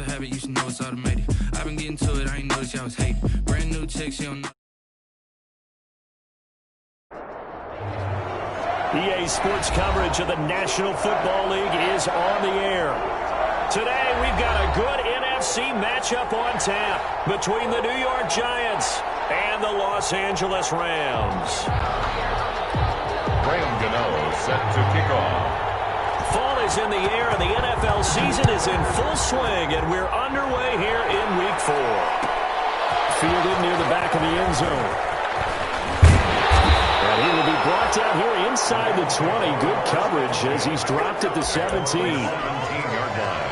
a habit, you should know it's automated. I've been getting to it, I ain't noticed y'all was hating. Brand new chick, she don't know. EA Sports coverage of the National Football League is on the air. Today, we've got a good NFC matchup on tap between the New York Giants and the Los Angeles Rams. Graham Gano set to kick off. Fall is in the air, and the NFL season is in full swing, and we're underway here in Week 4. Fielded near the back of the end zone. And he will be brought down here inside the 20. Good coverage as he's dropped at the 17. 17-yard line.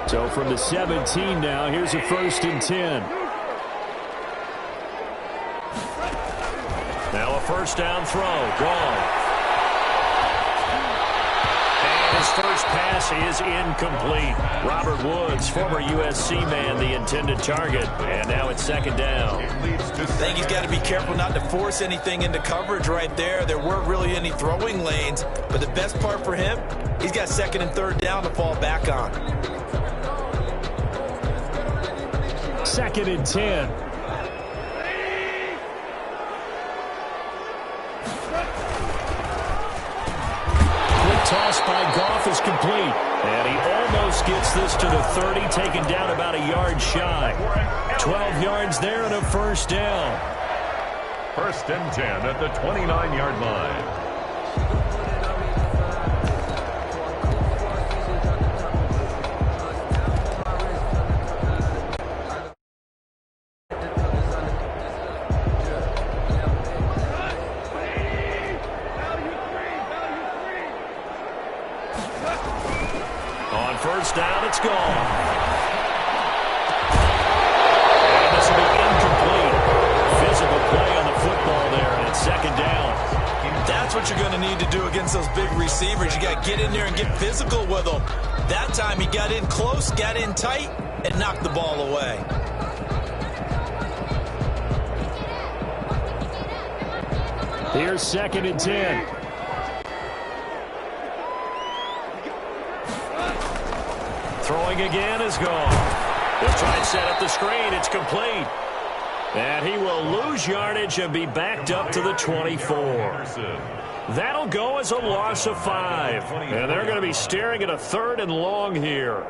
So from the 17 now, here's a 1st and 10. Now a first down throw. Gone. And his first pass is incomplete. Robert Woods, former USC man, the intended target. And now it's 2nd down. I think he's got to be careful not to force anything into coverage right there. There weren't really any throwing lanes. But the best part for him, he's got 2nd and 3rd down to fall back on. 2nd and 10. Quick toss by Goff is complete. And he almost gets this to the 30, taken down about a yard shy. 12 yards there and a first down. 1st and 10 at the 29-yard line. First down, it's gone. And this will be incomplete. Physical play on the football there, and it's 2nd down. That's what you're going to need to do against those big receivers. You got to get in there and get physical with them. That time he got in close, got in tight, and knocked the ball away. Here's 2nd and 10. Throwing again is gone. They'll try and set up the screen. It's complete. And he will lose yardage and be backed up to the 24. That'll go as a loss of 5. And they're going to be staring at a 3rd and long here.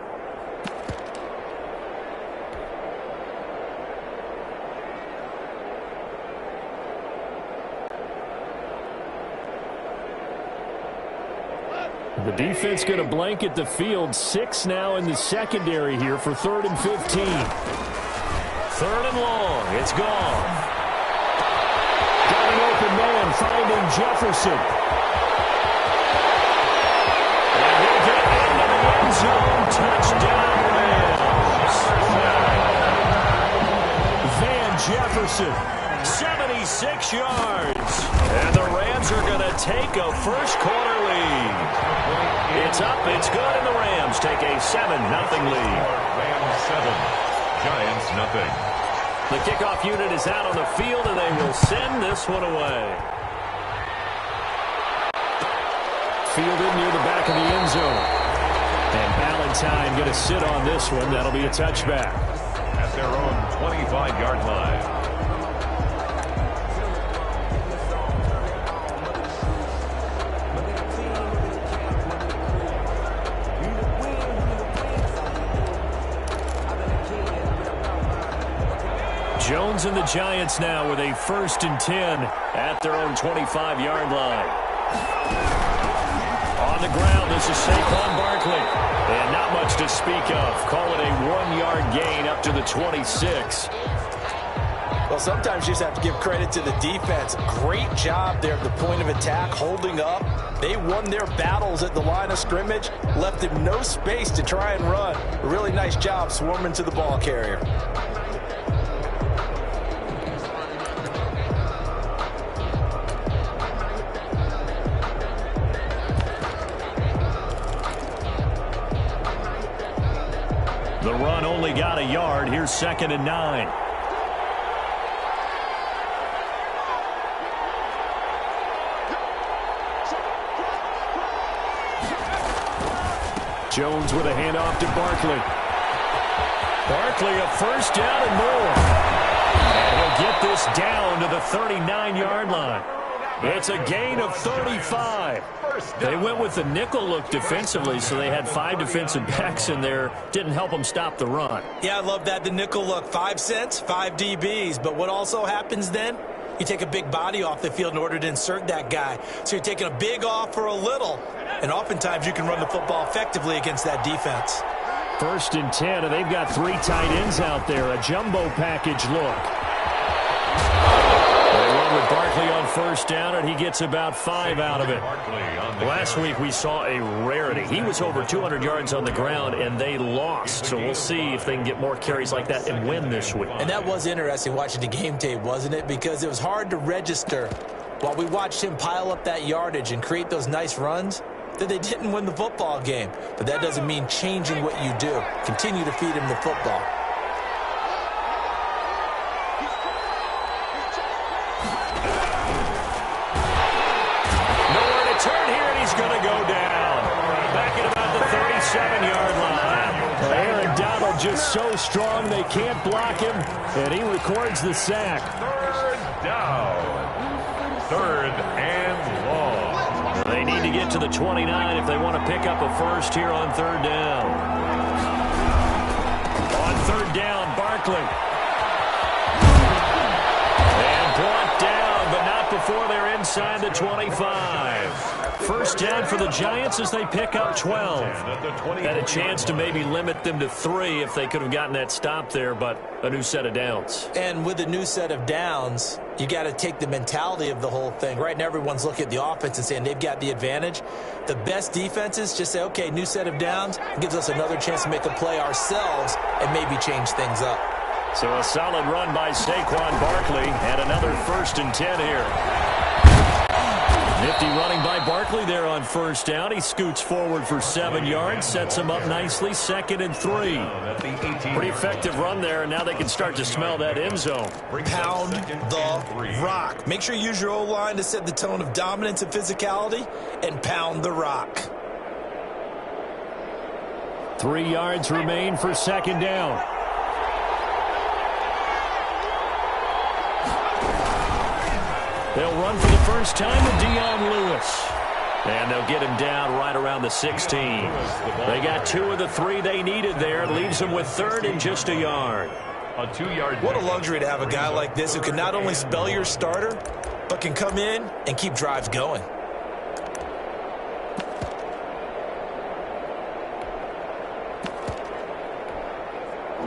The defense going to blanket the field. 6 now in the secondary here for 3rd and 15. 3rd and long. It's gone. Got an open man finding Jefferson. And he'll get into the end zone. Touchdown Rams. Van Jefferson, 76 yards. And the Rams are going to take a first-quarter lead. It's up, it's good, and the Rams take a 7-0 lead. Rams 7, Giants nothing. The kickoff unit is out on the field, and they will send this one away. Fielded near the back of the end zone. And Valentine going to sit on this one. That'll be a touchback. At their own 25-yard line. Jones and the Giants now with a 1st and 10 at their own 25-yard line. On the ground, this is Saquon Barkley. And not much to speak of. Call it a 1-yard gain up to the 26. Well, sometimes you just have to give credit to the defense. Great job there at the point of attack, holding up. They won their battles at the line of scrimmage, left him no space to try and run. A really nice job swarming to the ball carrier. run only got a yard. Here's 2nd and 9. Jones with a handoff to Barkley. Barkley a first down and more. And he'll get this down to the 39-yard line. It's a gain of 35. They went with the nickel look defensively, so they had 5 defensive backs in there. Didn't help them stop the run. Yeah, I love that, the nickel look. 5 cents, 5 DBs. But what also happens then? You take a big body off the field in order to insert that guy. So you're taking a big off for a little. And oftentimes you can run the football effectively against that defense. 1st and 10, and they've got 3 tight ends out there. A jumbo package look. They run with Barkley on 1st down, and he gets about 5 out of it. Last week we saw a rarity. He was over 200 yards on the ground, and they lost. So we'll see if they can get more carries like that and win this week. And that was interesting watching the game tape, wasn't it? Because it was hard to register while we watched him pile up that yardage and create those nice runs that they didn't win the football game. But that doesn't mean changing what you do. Continue to feed him the football. Turn here, and he's going to go down. Back at about the 37-yard line. Aaron Donald just so strong they can't block him, and he records the sack. 3rd down. 3rd and long. They need to get to the 29 if they want to pick up a first here on 3rd down. On 3rd down, Barkley. And brought down, but not before they're inside the 25. 1st down for the Giants as they pick up 12. Had a chance to maybe limit them to 3 if they could have gotten that stop there, but a new set of downs. And with a new set of downs, you got to take the mentality of the whole thing. Right now, everyone's looking at the offense and saying they've got the advantage. The best defenses just say, okay, new set of downs. It gives us another chance to make a play ourselves and maybe change things up. So a solid run by Saquon Barkley and another 1st and 10 here. Nifty running by Barkley there on 1st down. He scoots forward for 7 yards, sets him up nicely, 2nd and 3. Pretty effective run there, and now they can start to smell that end zone. Pound the rock. Make sure you use your O-line to set the tone of dominance and physicality, and pound the rock. 3 yards remain for 2nd down. They'll run for the first time with Dion Lewis. And they'll get him down right around the 16. They got 2 of the 3 they needed there. Leaves them with 3rd and just a yard. A 2-yard. What a luxury to have a guy like this who can not only spell your starter, but can come in and keep drives going.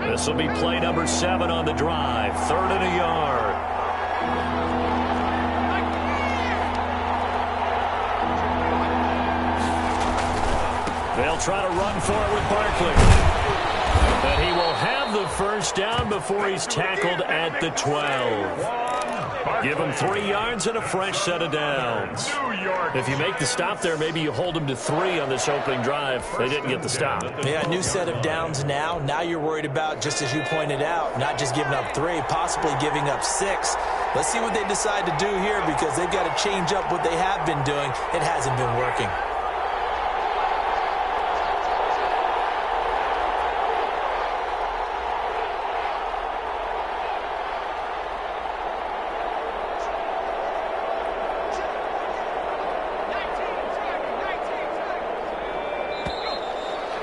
This will be play number 7 on the drive. 3rd and a yard. They'll try to run for it with Barkley. But he will have the first down before he's tackled at the 12. Give him 3 yards and a fresh set of downs. If you make the stop there, maybe you hold him to 3 on this opening drive. They didn't get the stop. Yeah, new set of downs now. Now you're worried about, just as you pointed out, not just giving up 3, possibly giving up 6. Let's see what they decide to do here, because they've got to change up what they have been doing. It hasn't been working.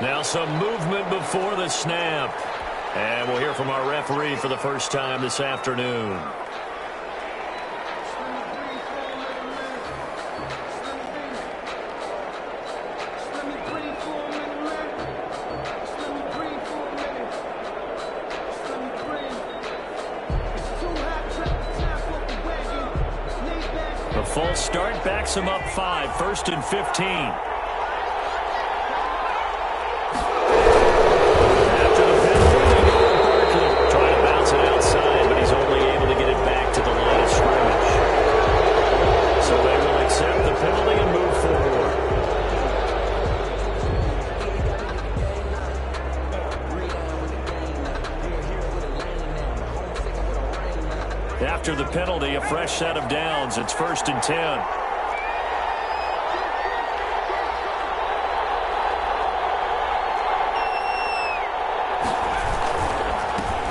Now some movement before the snap. And we'll hear from our referee for the first time this afternoon. The false start backs him up 5, 1st and 15. after the penalty, a fresh set of downs. It's 1st and 10.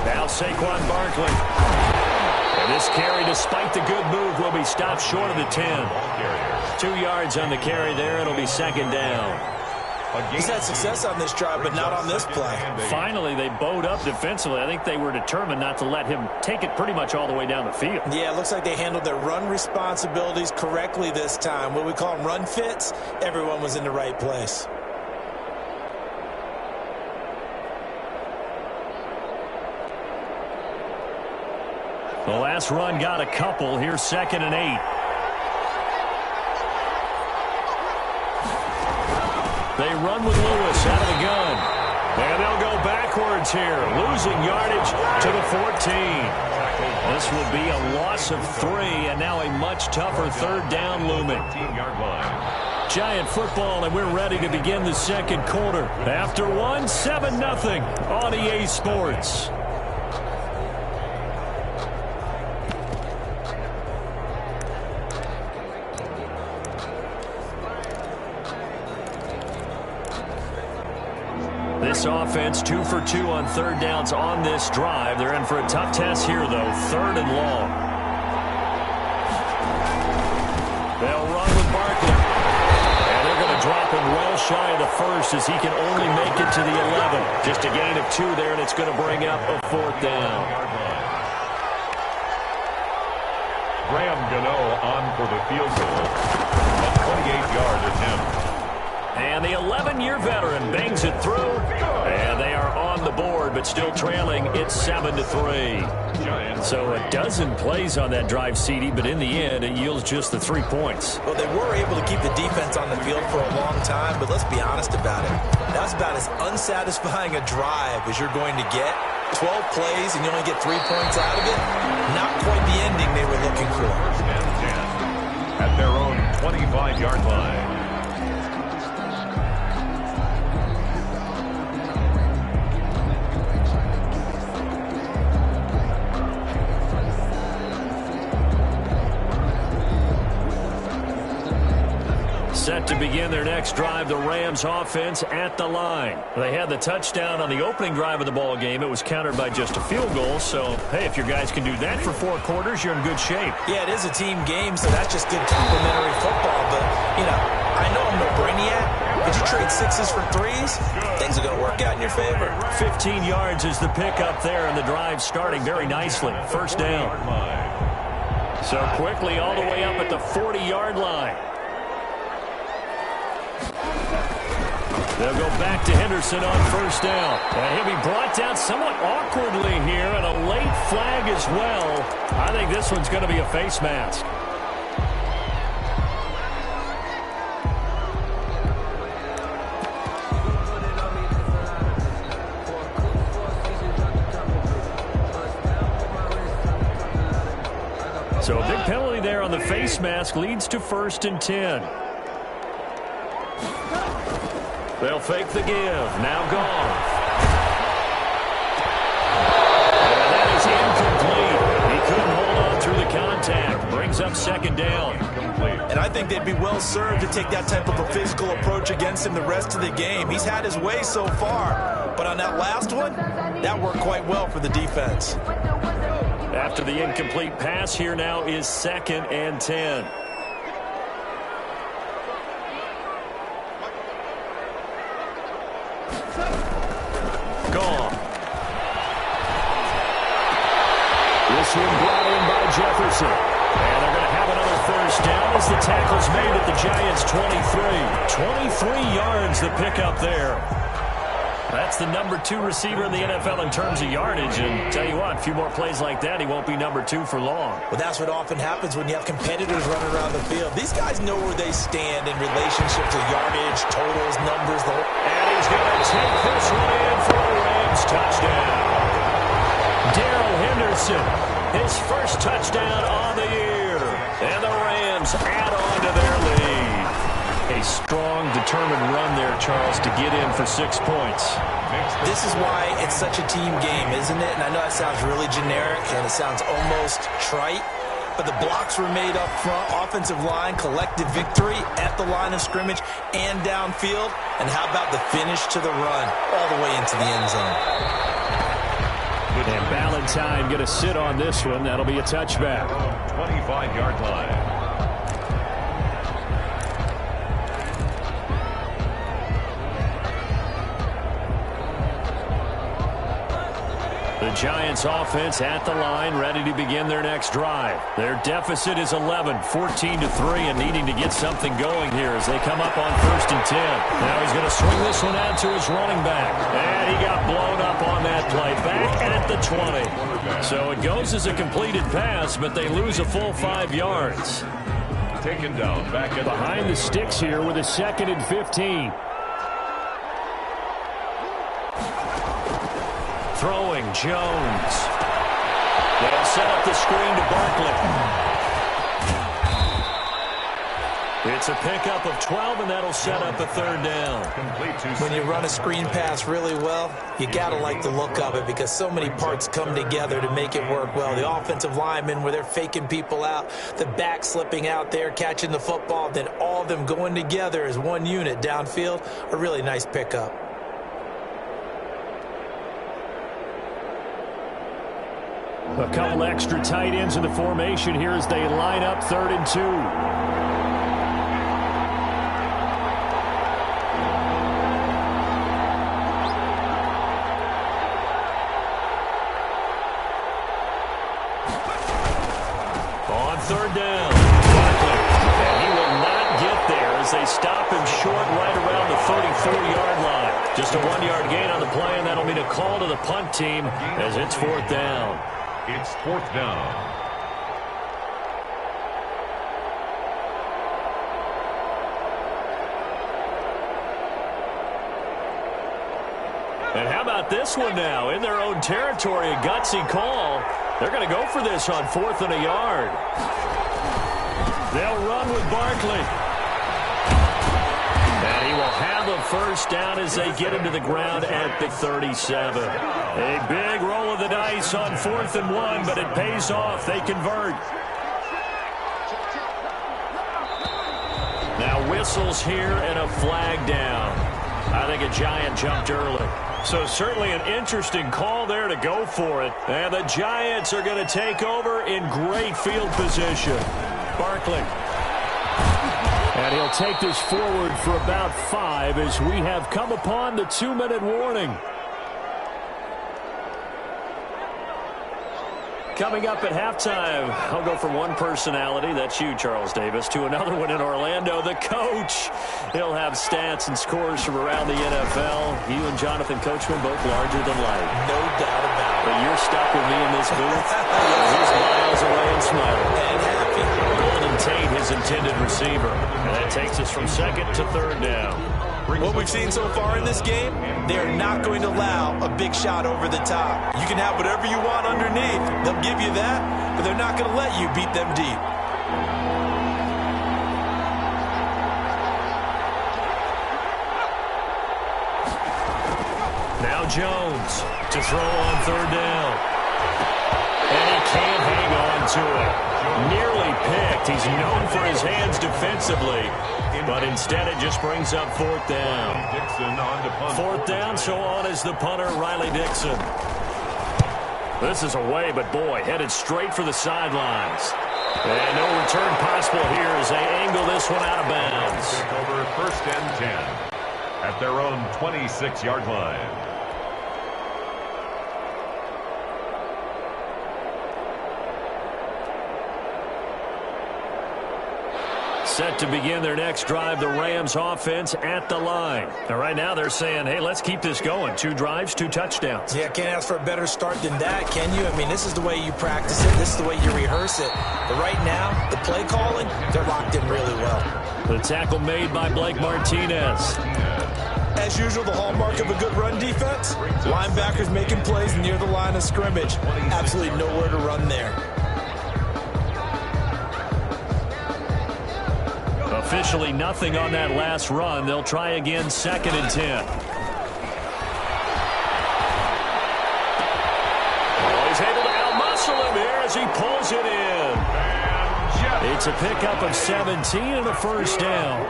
Now Saquon Barkley. And this carry, despite the good move, will be stopped short of the 10. 2 yards on the carry there. It'll be 2nd down. He's had success on this drive, but not on this play. Finally, they bowed up defensively. I think they were determined not to let him take it pretty much all the way down the field. Yeah, it looks like they handled their run responsibilities correctly this time. What we call them run fits, everyone was in the right place. The last run got a couple. Here's 2nd and 8. They run with Lewis out of the gun. And they'll go backwards here, losing yardage to the 14. This will be a loss of 3, and now a much tougher 3rd down looming. Giant football, and we're ready to begin the 2nd quarter. After 1, 7-0 on EA Sports. This offense 2 for 2 on 3rd downs on this drive. They're in for a tough test here, though. 3rd and long. They'll run with Barkley. And they're going to drop him well shy of the 1st as he can only make it to the 11. Just a gain of 2 there, and it's going to bring up a 4th down. Graham Gano on for the field goal. A 28-yard attempt. And the 11-year veteran bangs it through. And they are on the board, but still trailing. It's 7-3. So a dozen plays on that drive, CD, but in the end, it yields just the 3 points. Well, they were able to keep the defense on the field for a long time, but let's be honest about it. That's about as unsatisfying a drive as you're going to get. 12 plays, and you only get 3 points out of it. Not quite the ending they were looking for. 1st and 10 at their own 25-yard line. Set to begin their next drive, the Rams offense at the line. They had the touchdown on the opening drive of the ball game. It was countered by just a field goal. So, hey, if your guys can do that for 4 quarters, you're in good shape. Yeah, it is a team game, so that's just good complimentary football. But, you know, I know I'm no brainiac. But you trade 6s for 3s, things are going to work out in your favor. 15 yards is the pickup there, and the drive starting very nicely. 1st down. So quickly all the way up at the 40-yard line. They'll go back to Henderson on 1st down. And he'll be brought down somewhat awkwardly here, and a late flag as well. I think this one's going to be a face mask. So a big penalty there on the face mask leads to 1st and 10. They'll fake the give. Now gone. And that is incomplete. He couldn't hold on through the contact. Brings up 2nd down. And I think they'd be well served to take that type of a physical approach against him the rest of the game. He's had his way so far. But on that last one, that worked quite well for the defense. After the incomplete pass, here now is 2nd and 10. Gone. This one brought in by Jefferson. And they're going to have another 1st down as the tackle's made at the Giants' 23. 23 yards the pickup there. That's the number 2 receiver in the NFL in terms of yardage. And tell you what, a few more plays like that, he won't be number 2 for long. Well, that's what often happens when you have competitors running around the field. These guys know where they stand in relationship to yardage, totals, numbers. And he's going to take this one in for a Rams touchdown. Darrell Henderson, his 1st touchdown on the year. And the Rams add on to their lead. A strong, determined run there, Charles, to get in for 6 points. This is why it's such a team game, isn't it? And I know that sounds really generic and it sounds almost trite, but the blocks were made up front, offensive line, collective victory at the line of scrimmage and downfield. And how about the finish to the run all the way into the end zone? And Valentine going to sit on this one. That'll be a touchback. 25-yard line. The Giants offense at the line, ready to begin their next drive. Their deficit is 11, 14-3, and needing to get something going here as they come up on 1st and 10. Now he's going to swing this one out to his running back. And he got blown up on that play, back at the 20. So it goes as a completed pass, but they lose a full 5 yards. Taken down back at behind the sticks here with a 2nd and 15. Throwing, Jones. They'll set up the screen to Barkley. It's a pickup of 12, and that'll set up a 3rd down. When you run a screen pass really well, you got to like the look of it because so many parts come together to make it work well. The offensive linemen, where they're faking people out, the back slipping out there, catching the football, then all of them going together as one unit downfield, a really nice pickup. A couple extra tight ends in the formation here as they line up 3rd and 2. On 3rd down, Barkley, and he will not get there as they stop him short right around the 34-yard line. Just a 1-yard gain on the play, and that'll mean a call to the punt team as it's 4th down. It's 4th down. And how about this one now? In their own territory, a gutsy call. They're going to go for this on 4th and a yard. They'll run with Barkley. And he will have a 1st down as they get him to the ground at the 37. A big roll of the dice on 4th and 1, but it pays off. They convert. Now whistles here and a flag down. I think a Giant jumped early. So certainly an interesting call there to go for it. And the Giants are going to take over in great field position. Barkley. And he'll take this forward for about 5 as we have come upon the 2-minute warning. Coming up at halftime, I'll go from one personality, that's you, Charles Davis, to another one in Orlando, the coach. He'll have stats and scores from around the NFL. You and Jonathan Coachman both larger than life. No doubt about it. But you're stuck with me in this booth. He's miles away and smiling. And happy. Golden Tate, his intended receiver. And that takes us from 2nd to 3rd down. What we've seen so far in this game, they are not going to allow a big shot over the top. You can have whatever you want underneath. They'll give you that, but they're not going to let you beat them deep. Now Jones to throw on 3rd down. And he can't hang on to it. Nearly picked. He's known for his hands defensively, but instead it just brings up 4th down. 4th down, so on is the punter, Riley Dixon. This is away, but boy, headed straight for the sidelines. And no return possible here as they angle this one out of bounds. Over 1st and 10 at their own 26-yard line. Set to begin their next drive, the Rams offense at the line. And right now they're saying, hey, let's keep this going. 2 drives, 2 touchdowns. Yeah, can't ask for a better start than that, can you? I mean, this is the way you practice it. This is the way you rehearse it. But right now, the play calling, they're locked in really well. The tackle made by Blake Martinez. As usual, the hallmark of a good run defense, linebackers making plays near the line of scrimmage. Absolutely nowhere to run there. A officially nothing on that last run. They'll try again 2nd and 10. He's able to outmuscle him here as he pulls it in. It's a pickup of 17 and a first down.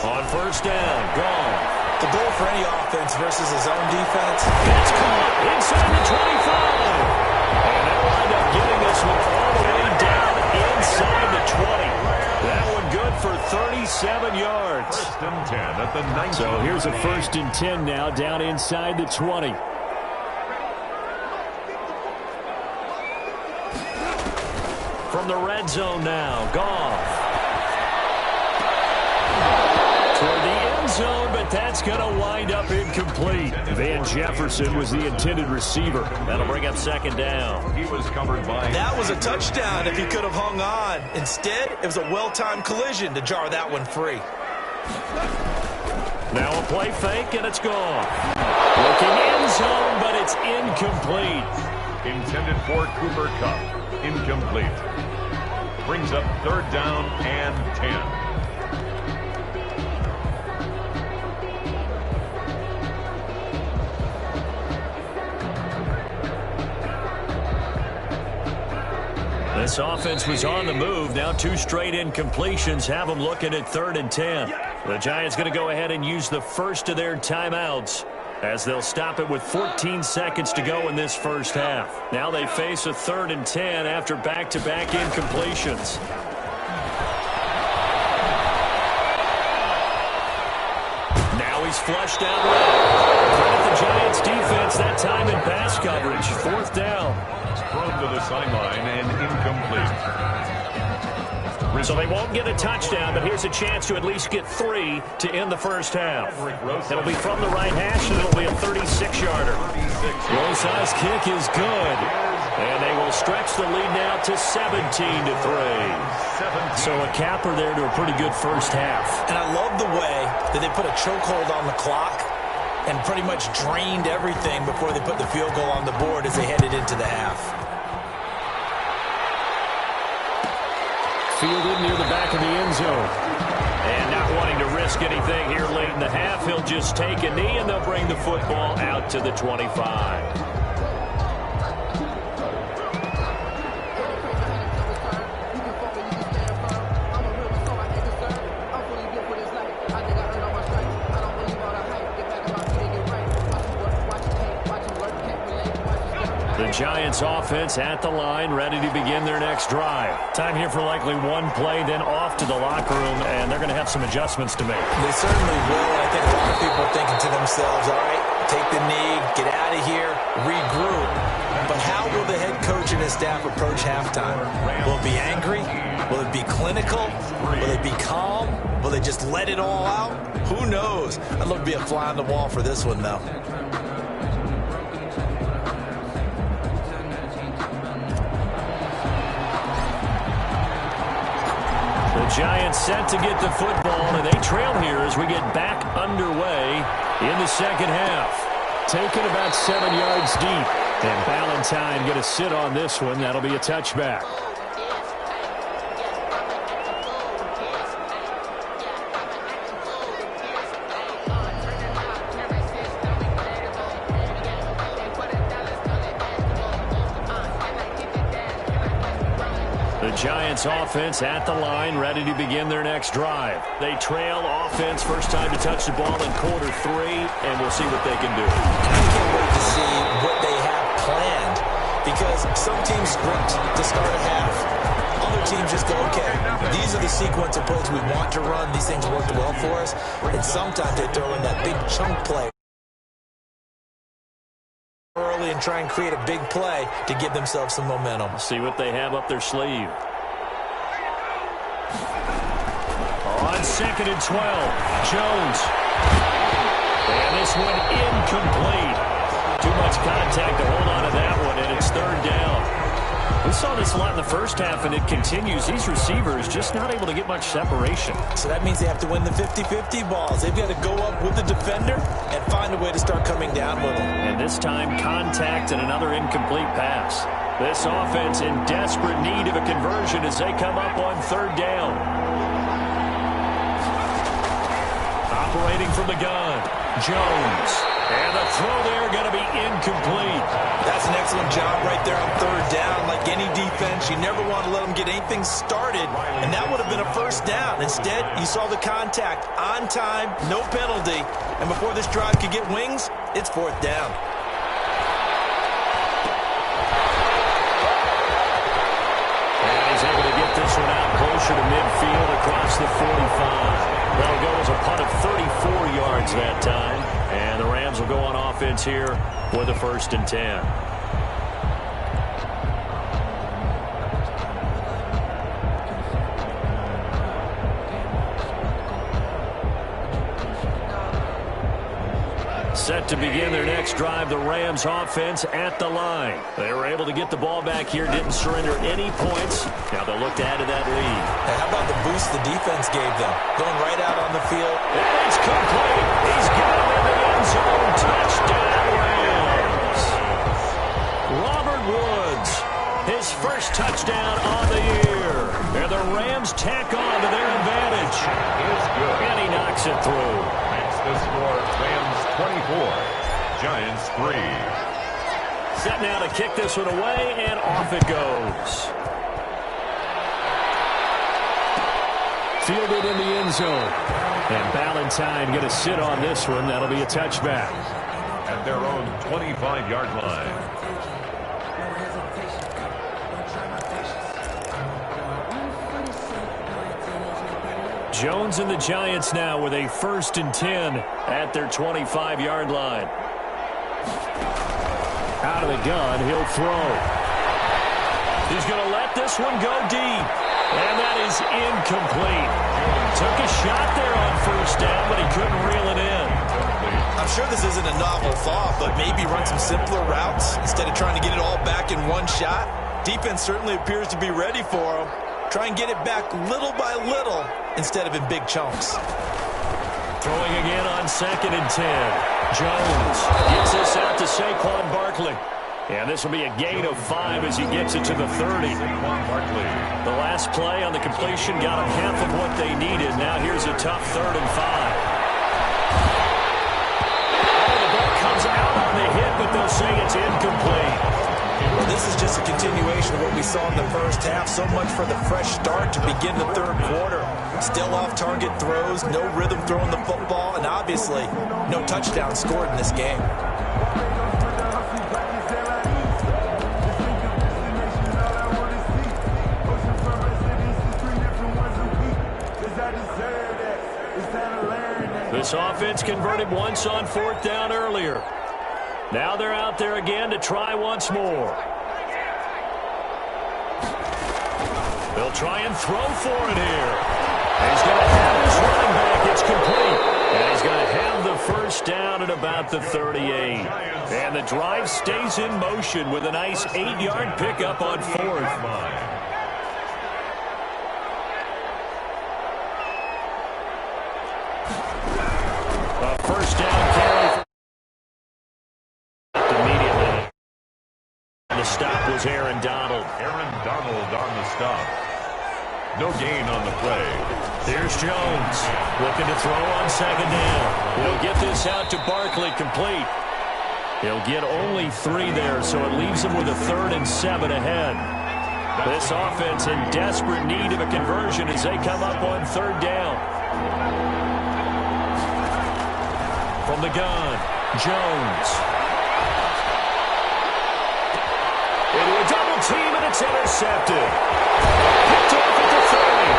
On first down, gone. The goal for any offense versus his own defense. That's caught inside the 25. And they'll wind up getting this one all the way down inside the 20. That one good for 37 yards. First and 10 at the 19. So here's a 1st and 10 now down inside the 20. From the red zone now, Goff. Toward the end zone, but that's going to wind up incomplete. Van Jefferson was the intended receiver. That'll bring up 2nd down. He was covered by... That was a touchdown if he could have hung on. Instead, it was a well-timed collision to jar that one free. Now a play fake, and it's gone. Looking end zone, but it's incomplete. Intended for Cooper Kupp. Incomplete. Brings up 3rd down and 10. This offense was on the move. Now 2 straight incompletions have them looking at 3rd and 10. The Giants going to go ahead and use the first of their timeouts as they'll stop it with 14 seconds to go in this first half. Now they face a 3rd and 10 after back-to-back incompletions. Now he's flushed out right. Credit the Giants defense that time in pass coverage. 4th down. Thrown to the sideline and incomplete. So they won't get a touchdown, but here's a chance to at least get 3 to end the first half. It'll be from the right hash, and it'll be a 36-yarder. Rosa's kick is good. And they will stretch the lead now to 17-3. So a capper there to a pretty good first half. And I love the way that they put a chokehold on the clock and pretty much drained everything before they put the field goal on the board as they headed into the half. Fielded near the back of the end zone. And not wanting to risk anything here late in the half, he'll just take a knee and they'll bring the football out to the 25. The Giants offense at the line, ready to begin their next drive. Time here for likely one play, then off to the locker room, and they're going to have some adjustments to make. They certainly will. I think a lot of people are thinking to themselves, all right, take the knee, get out of here, regroup. But how will the head coach and his staff approach halftime? Will it be angry? Will it be clinical? Will it be calm? Will they just let it all out? Who knows? I'd love to be a fly on the wall for this one, though. Giants set to get the football, and they trail here as we get back underway in the second half. Taken about 7 yards deep, and Ballantyne going to sit on this one. That'll be a touchback. The Giants offense at the line, ready to begin their next drive. They trail offense, first time to touch the ball in quarter 3, and we'll see what they can do. I can't wait to see what they have planned, because some teams script to start a half. Other teams just go, okay, these are the sequence of plays we want to run. These things worked well for us. And sometimes they throw in that big chunk play early and try and create a big play to give themselves some momentum. See what they have up their sleeve. On 2nd and 12, Jones. And this one incomplete. Too much contact to hold on to that one, and it's 3rd down. We saw this a lot in the first half, and it continues. These receivers just not able to get much separation. So that means they have to win the 50-50 balls. They've got to go up with the defender and find a way to start coming down with them. And this time, contact and another incomplete pass. This offense in desperate need of a conversion as they come up on 3rd down. operating from the gun. Jones. And the throw there going to be incomplete. That's an excellent job right there on third down. Like any defense, you never want to let them get anything started, and that would have been a first down. Instead, you saw the contact on time, no penalty, and before this drive could get wings, it's fourth down. And he's able to get this one out closer to midfield across the 45. That'll go as a punt of 34 yards that time. And the Rams will go on offense here with a 1st and 10. Set to begin their next drive, the Rams offense at the line. They were able to get the ball back here, didn't surrender any points. Now they'll look to add to that lead. Hey, how about the boost the defense gave them? Going right out on the field. And it's complete. He's got him in the end zone. Touchdown, Rams. Robert Woods, his first touchdown on the year. And the Rams tack on to their advantage. Is good. And he knocks it through. Makes the score Rams 24, Giants 3. Set now to kick this one away, and off it goes. Fielded in the end zone. And Ballantyne going to sit on this one. That'll be a touchback. At their own 25-yard line. Jones and the Giants now with a 1st and 10 at their 25-yard line. Out of the gun, he'll throw. He's going to let this one go deep. And that is incomplete. Took a shot there on 1st down, but he couldn't reel it in. I'm sure this isn't a novel thought, but maybe run some simpler routes instead of trying to get it all back in one shot. Defense certainly appears to be ready for him. Try and get it back little by little instead of in big chunks. Throwing again on 2nd and 10. Jones gets this out to Saquon Barkley. And this will be a gain of 5 as he gets it to the 30. The last play on the completion got him half of what they needed. Now here's a tough 3rd and 5. Oh, the ball comes out on the hit, but they'll say it's incomplete. Well, this is just a continuation of what we saw in the first half. So much for the fresh start to begin the 3rd quarter. Still off-target throws, no rhythm throwing the football, and obviously no touchdown scored in this game. This offense converted once on 4th down earlier. Now they're out there again to try once more. They'll try and throw for it here. And he's going to have his running back. It's complete. And he's going to have the 1st down at about the 38. And the drive stays in motion with a nice 8-yard pickup on 4th. First down carry immediately. The stop was Aaron Donald. Aaron Donald on the stop. No gain on the play. Here's Jones looking to throw on 2nd down. He'll get this out to Barkley, complete. He'll get only 3 there, so it leaves him with a 3rd and 7 ahead. This offense in desperate need of a conversion as they come up on 3rd down. From the gun, Jones. Into a double team, and it's intercepted. Picked off at the 30.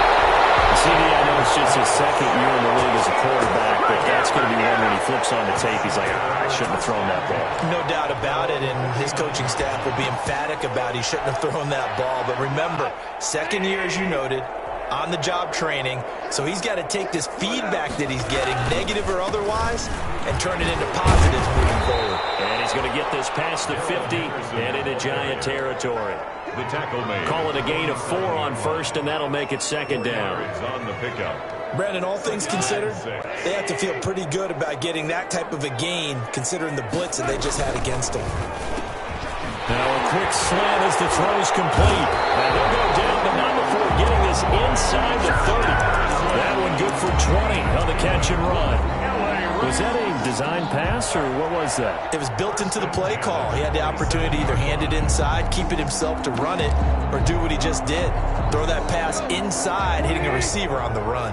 CD, I know it's just his 2nd year in the league as a quarterback, but that's going to be one when he flips on the tape. He's like, I shouldn't have thrown that ball. No doubt about it, and his coaching staff will be emphatic about he shouldn't have thrown that ball. But remember, 2nd year, as you noted, on-the-job training, so he's got to take this feedback that he's getting, negative or otherwise, and turn it into positives moving forward. And he's going to get this past the 50 and into Giant territory. The tackle made. Call it a gain of 4 on 1st, and that'll make it 2nd down. It's on the pickup. Brandon, all things considered, they have to feel pretty good about getting that type of a gain, considering the blitz that they just had against them. Now a quick slant as the throw's complete. And they'll go down, but not before getting this inside the 30. That one good for 20 on the catch and run. Was that a design pass, or what was that? It was built into the play call. He had the opportunity to either hand it inside, keep it himself to run it, or do what he just did. Throw that pass inside, hitting a receiver on the run.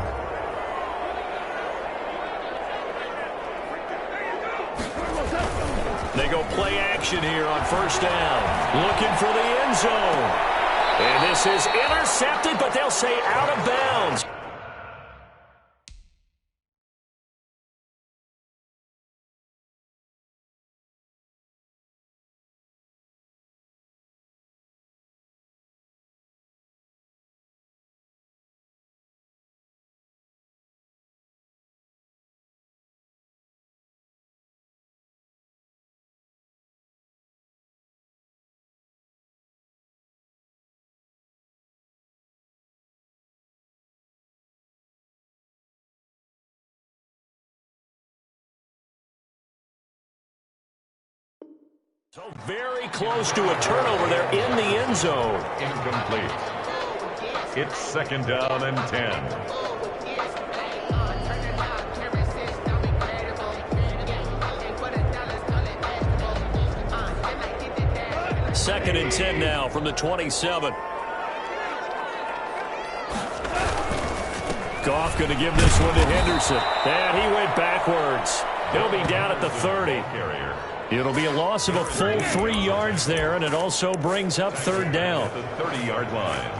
They go play action here on first down. Looking for the end zone. And this is intercepted, but they'll say out of bounds. So very close to a turnover there in the end zone. Incomplete. It's second down and 10. Second and 10 now from the 27. Goff going to give this one to Henderson. And he went backwards. He'll be down at the 30. It'll be a loss of a full 3 yards there, and it also brings up third down. The 30-yard line.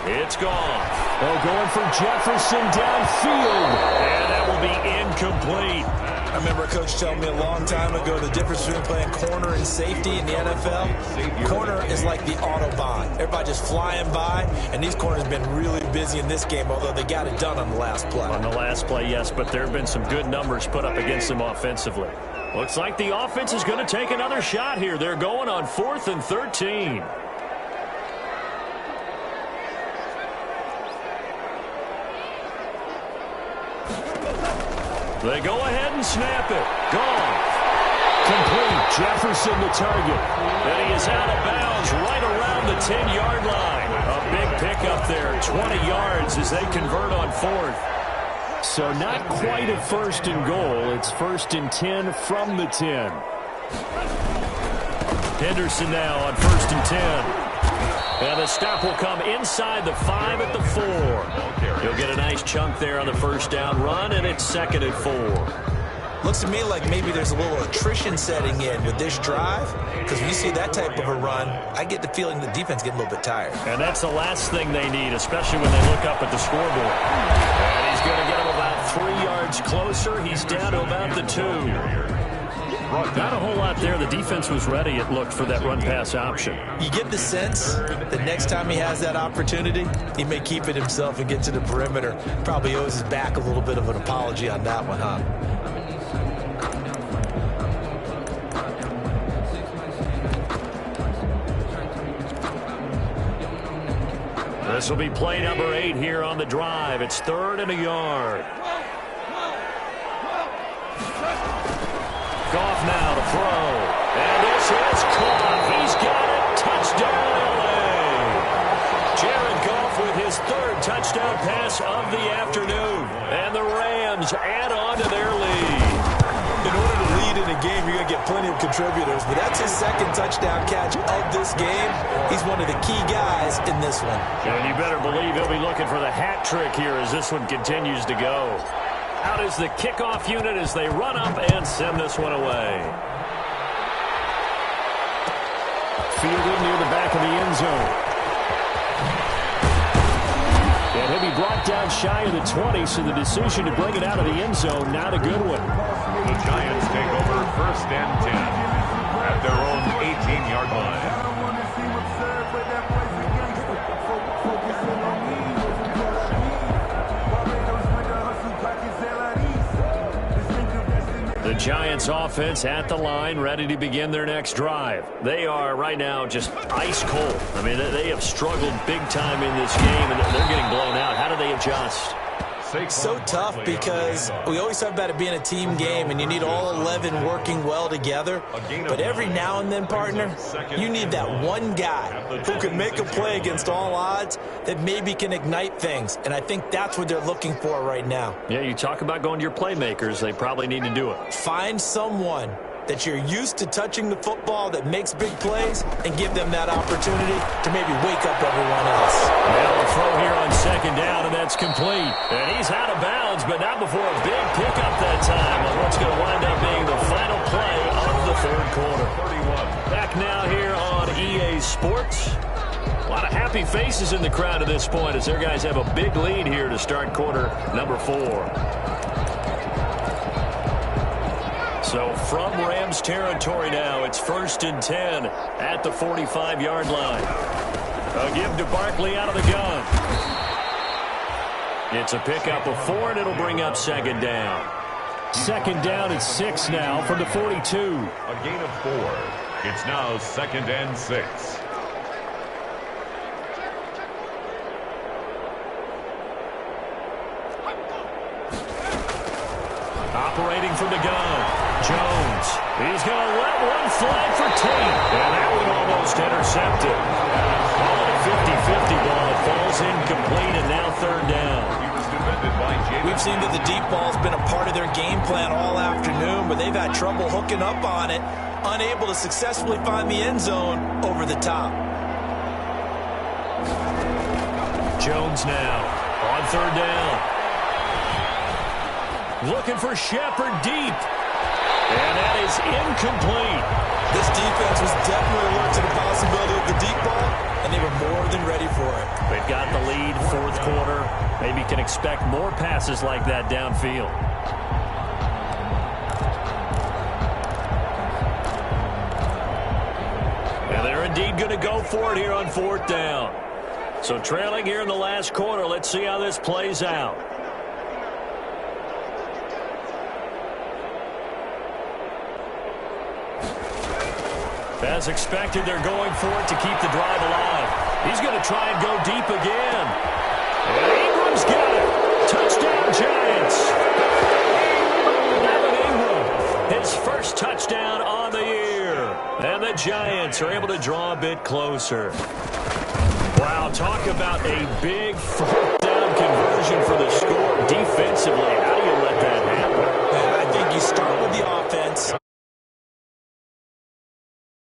It's gone. Oh, going for Jefferson downfield. And that will be incomplete. I remember a coach telling me a long time ago the difference between playing corner and safety in the NFL. Corner is like the Autobahn. Everybody just flying by, and these corners have been really busy in this game, although they got it done on the last play. On the last play, yes, but there have been some good numbers put up against them offensively. Looks like the offense is going to take another shot here. They're going on 4th and 13. They go ahead and snap it. Gone. Complete. Jefferson the target. And he is out of bounds right around the 10-yard line. A big pickup there. 20 yards as they convert on 4th. So not quite a first and goal. It's 1st and 10 from the 10. Henderson now on 1st and 10. And the stop will come inside the 5 at the 4. He'll get a nice chunk there on the first down run, and it's 2nd and 4. Looks to me like maybe there's a little attrition setting in with this drive, because when you see that type of a run, I get the feeling the defense getting a little bit tired. And that's the last thing they need, especially when they look up at the scoreboard. And he's going to get him about 3 yards closer. He's down to about the 2. Not a whole lot there. The defense was ready, it looked, for that run-pass option. You get the sense that next time he has that opportunity, he may keep it himself and get to the perimeter. Probably owes his back a little bit of an apology on that one, huh? This will be play number 8 here on the drive. It's 3rd and a yard. Goff now to throw. And this is caught. He's got it. Touchdown, L.A. Jared Goff with his 3rd touchdown pass of the afternoon. And the Rams add on to their lead. In order to lead in a game, you're going to get plenty of contributors. But that's his 2nd touchdown catch of this game. He's one of the key guys in this one. And you better believe he'll be looking for the hat trick here as this one continues to go. Out is the kickoff unit as they run up and send this one away. Fielded near the back of the end zone. And he'll be brought down shy of the 20, so the decision to bring it out of the end zone, not a good one. The Giants take over 1st and 10 at their own 18-yard line. The Giants offense at the line, ready to begin their next drive. They are right now just ice cold. I mean, they have struggled big time in this game, and they're getting blown out. How do they adjust? So tough because we always talk about it being a team game and you need all 11 working well together. But every now and then, partner, you need that one guy who can make a play against all odds that maybe can ignite things. And I think that's what they're looking for right now. Yeah, you talk about going to your playmakers. They probably need to do it. Find someone that you're used to touching the football that makes big plays and give them that opportunity to maybe wake up everyone else. Now a throw here on second down, and that's complete. And he's out of bounds, but not before a big pickup that time on what's going to wind up being the final play of the third quarter. Back now here on EA Sports. A lot of happy faces in the crowd at this point as their guys have a big lead here to start quarter number 4. So from Rams territory now, it's 1st and 10 at the 45-yard line. A give to Barkley out of the gun. It's a pickup of 4, and it'll bring up second down. Second down and 6 now from the 42. A gain of 4. It's now 2nd and 6. Operating from the gun. Jones. He's going to let one fly for Tate. And that one almost intercepted. Call it a 50-50 ball. It falls incomplete, and now third down. We've seen that the deep ball's been a part of their game plan all afternoon, but they've had trouble hooking up on it, unable to successfully find the end zone over the top. Jones now on third down. Looking for Shepard deep. And that is incomplete. This defense was definitely alert to the possibility of the deep ball, and they were more than ready for it. They've got the lead, fourth quarter. Maybe can expect more passes like that downfield. And they're indeed going to go for it here on fourth down. So trailing here in the last quarter, let's see how this plays out. As expected, they're going for it to keep the drive alive. He's going to try and go deep again. And Ingram's got it. Touchdown, Giants. Evan Ingram, his first touchdown on the year. And the Giants are able to draw a bit closer. Wow, talk about a big fourth down conversion for the score defensively. How do you let that happen? I think you start with the